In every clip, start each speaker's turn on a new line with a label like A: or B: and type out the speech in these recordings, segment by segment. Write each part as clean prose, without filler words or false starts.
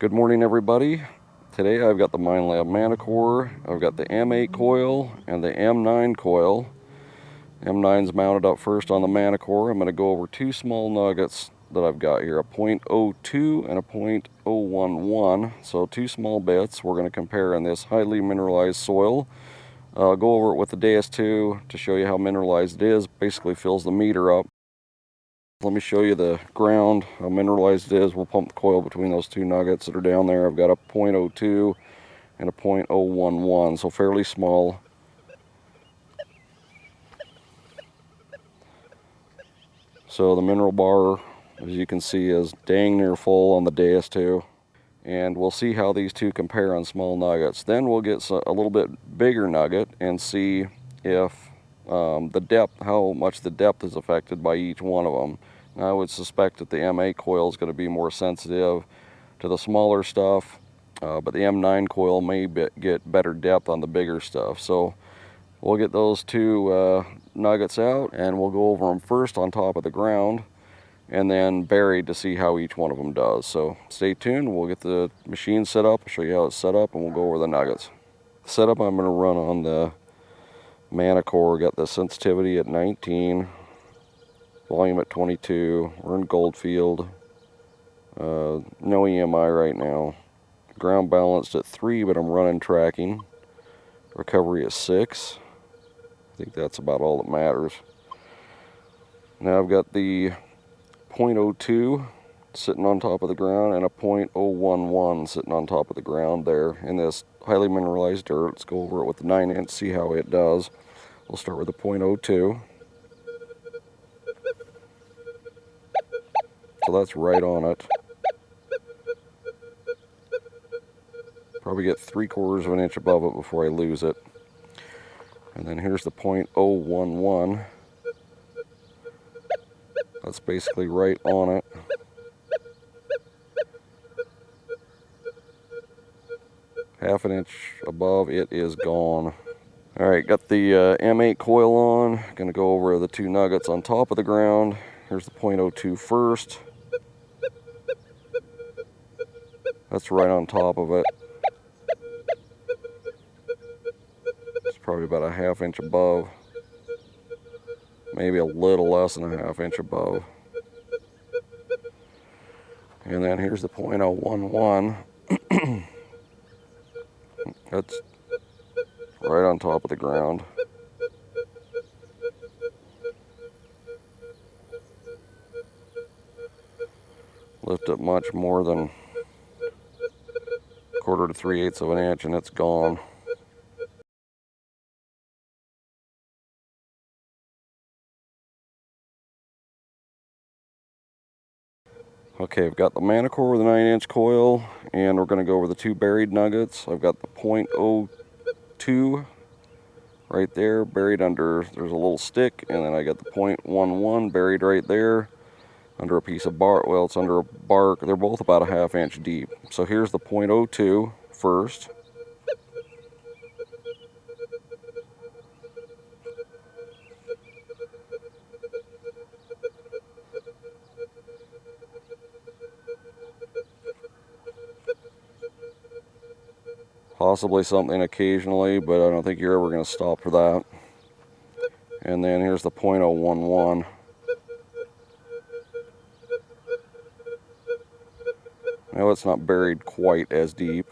A: Good morning, everybody. Today I've got the Minelab Manticore, I've got the M8 coil and the M9 coil. M9's mounted up first on the Manticore. I'm going to go over two small nuggets that I've got here, a .02 and a .011. So two small bits we're going to compare in this highly mineralized soil. I'll go over it with the DS2 to show you how mineralized it is. Basically fills the meter up. Let me show you the ground, how mineralized it is. We'll pump the coil between those two nuggets that are down there. I've got a .02 and a .011, so fairly small. So the mineral bar, as you can see, is dang near full on the DS2. And we'll see how these two compare on small nuggets. Then we'll get a little bit bigger nugget and see if the depth, how much the depth is affected by each one of them. Now, I would suspect that the M8 coil is going to be more sensitive to the smaller stuff, but the M9 coil may get better depth on the bigger stuff. So we'll get those two nuggets out and we'll go over them first on top of the ground and then buried to see how each one of them does. So stay tuned, we'll get the machine set up, I'll show you how it's set up, and we'll go over the nuggets. Setup I'm going to run on the Manticore, got the sensitivity at 19, volume at 22, we're in Goldfield, no EMI right now. Ground balanced at 3, but I'm running tracking. Recovery at 6. I think that's about all that matters. Now I've got the .02 sitting on top of the ground and a .011 sitting on top of the ground there in this highly mineralized dirt. Let's go over it with the 9-inch, see how it does. We'll start with the .02. So that's right on it. Probably get 3/4 of an inch above it before I lose it. And then here's the .011. That's basically right on it. Half an inch above, it is gone. Alright, got the M8 coil on. Gonna go over the two nuggets on top of the ground. Here's the .02 first. That's right on top of it. It's probably about a half inch above. Maybe a little less than a half inch above. And then here's the .011. That's right on top of the ground. Lift up much more than 1/4 to 3/8 of an inch and it's gone. Okay, I've got the Manticore with a 9-inch coil, and we're going to go over the two buried nuggets. I've got the .02 right there, buried under, there's a little stick, and then I got the .11 buried right there under a piece of bark. Well, it's under a bark. They're both about a half inch deep. So here's the .02 first. Possibly something occasionally, but I don't think you're ever going to stop for that. And then here's the .011. Now it's not buried quite as deep.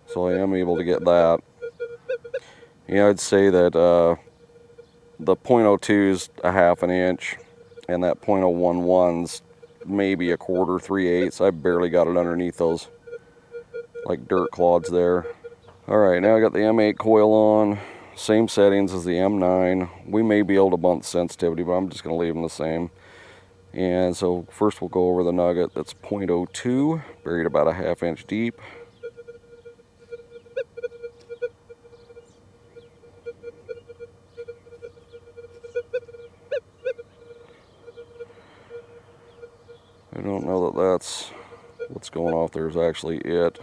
A: So I am able to get that. Yeah, I'd say that the .02 is a half an inch, and that .011's maybe a 1/4, 3/8. I barely got it underneath those like dirt clods there. Alright, now I got the M8 coil on. Same settings as the M9. We may be able to bump the sensitivity, but I'm just going to leave them the same. And so first we'll go over the nugget that's .02, buried about a half inch deep. I don't know that that's what's going off there is actually it,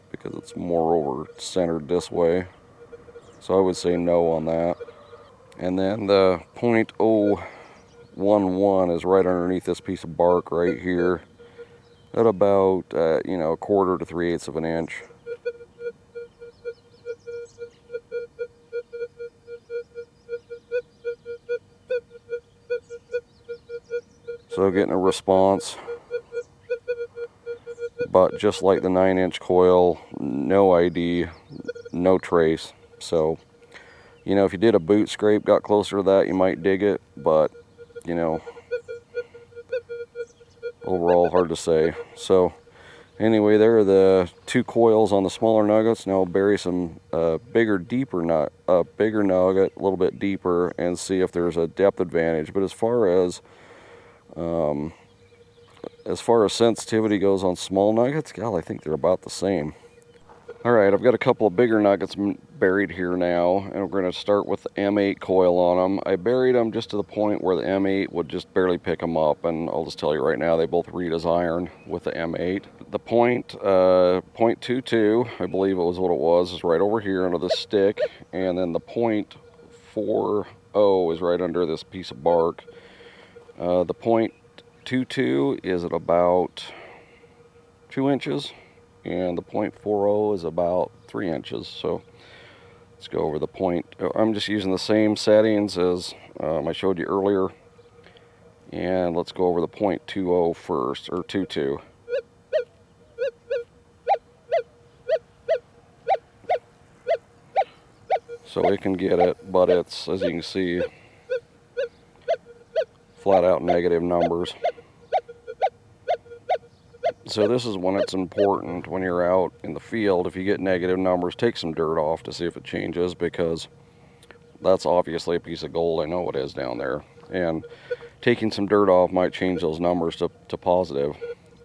A: because it's more over centered this way. So I would say no on that. And then the .011 .11 is right underneath this piece of bark right here at about, you know, 1/4 to 3/8 of an inch. So getting a response, but just like the 9-inch coil, no ID, no trace. So, you know, if you did a boot scrape, got closer to that, you might dig it, but, you know, overall hard to say. So anyway, there are the 2 coils on the smaller nuggets. Now I'll bury some bigger nugget, a little bit deeper, and see if there's a depth advantage. But as far as sensitivity goes on small nuggets, God, I think they're about the same. All right, I've got a couple of bigger nuggets buried here now, and we're going to start with the M8 coil on them. I buried them just to the point where the M8 would just barely pick them up, and I'll just tell you right now, they both read as iron with the M8. The .22, I believe it was what it was, is right over here under the stick, and then the .40 is right under this piece of bark. The .22 is at about 2 inches. And the .40 is about 3 inches. So let's go over the point. I'm just using the same settings as I showed you earlier. And let's go over the .20 first, or 22. So it can get it, but it's, as you can see, flat out negative numbers. So this is when it's important when you're out in the field. If you get negative numbers, take some dirt off to see if it changes, because that's obviously a piece of gold. I know it is down there. And taking some dirt off might change those numbers to positive.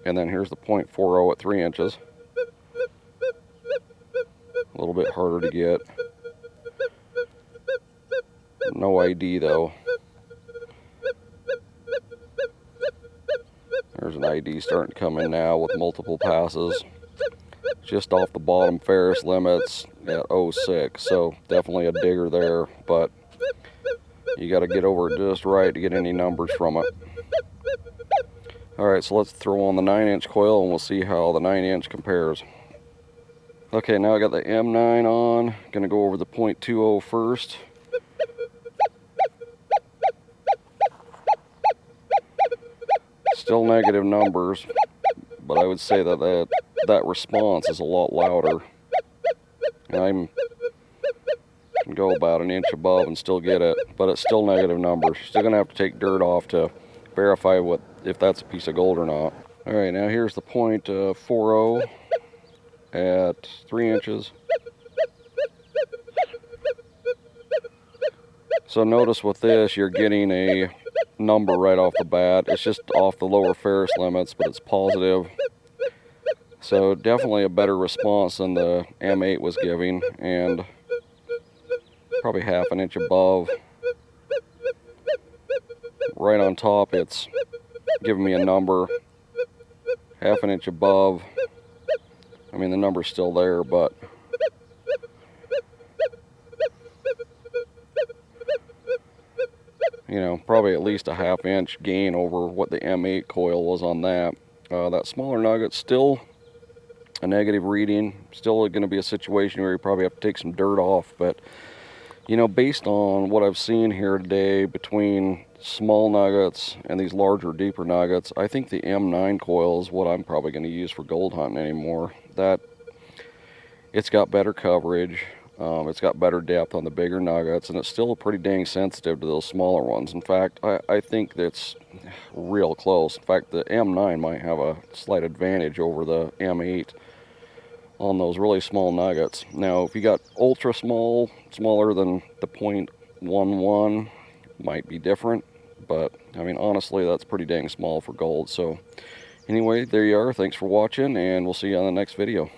A: And then here's the .40 at 3 inches. A little bit harder to get. No ID though. There's an ID starting to come in now with multiple passes. Just off the bottom Ferris limits at 0.6, so definitely a digger there, but you got to get over it just right to get any numbers from it. Alright, so let's throw on the 9-inch coil and we'll see how the 9-inch compares. Okay, now I got the M9 on. Gonna go over the .20 first. Still negative numbers, but I would say that response is a lot louder. And I can go about an inch above and still get it, but it's still negative numbers. Still gonna have to take dirt off to verify if that's a piece of gold or not. All right, now here's the .40 at 3 inches. So notice with this, you're getting a number right off the bat. It's just off the lower Ferris limits, but it's positive. So definitely a better response than the M8 was giving, and probably half an inch above. Right on top, it's giving me a number half an inch above. I mean, the number's still there, but you know, probably at least a ½ inch gain over what the M8 coil was on that. That smaller nugget, still a negative reading, still going to be a situation where you probably have to take some dirt off, but you know, based on what I've seen here today between small nuggets and these larger, deeper nuggets, I think the M9 coil is what I'm probably going to use for gold hunting anymore. That it's got better coverage. It's got better depth on the bigger nuggets, and it's still pretty dang sensitive to those smaller ones. In fact, I think that's real close. In fact, the M9 might have a slight advantage over the M8 on those really small nuggets. Now, if you got ultra small, smaller than the .11, might be different. But, I mean, honestly, that's pretty dang small for gold. So, anyway, there you are. Thanks for watching, and we'll see you on the next video.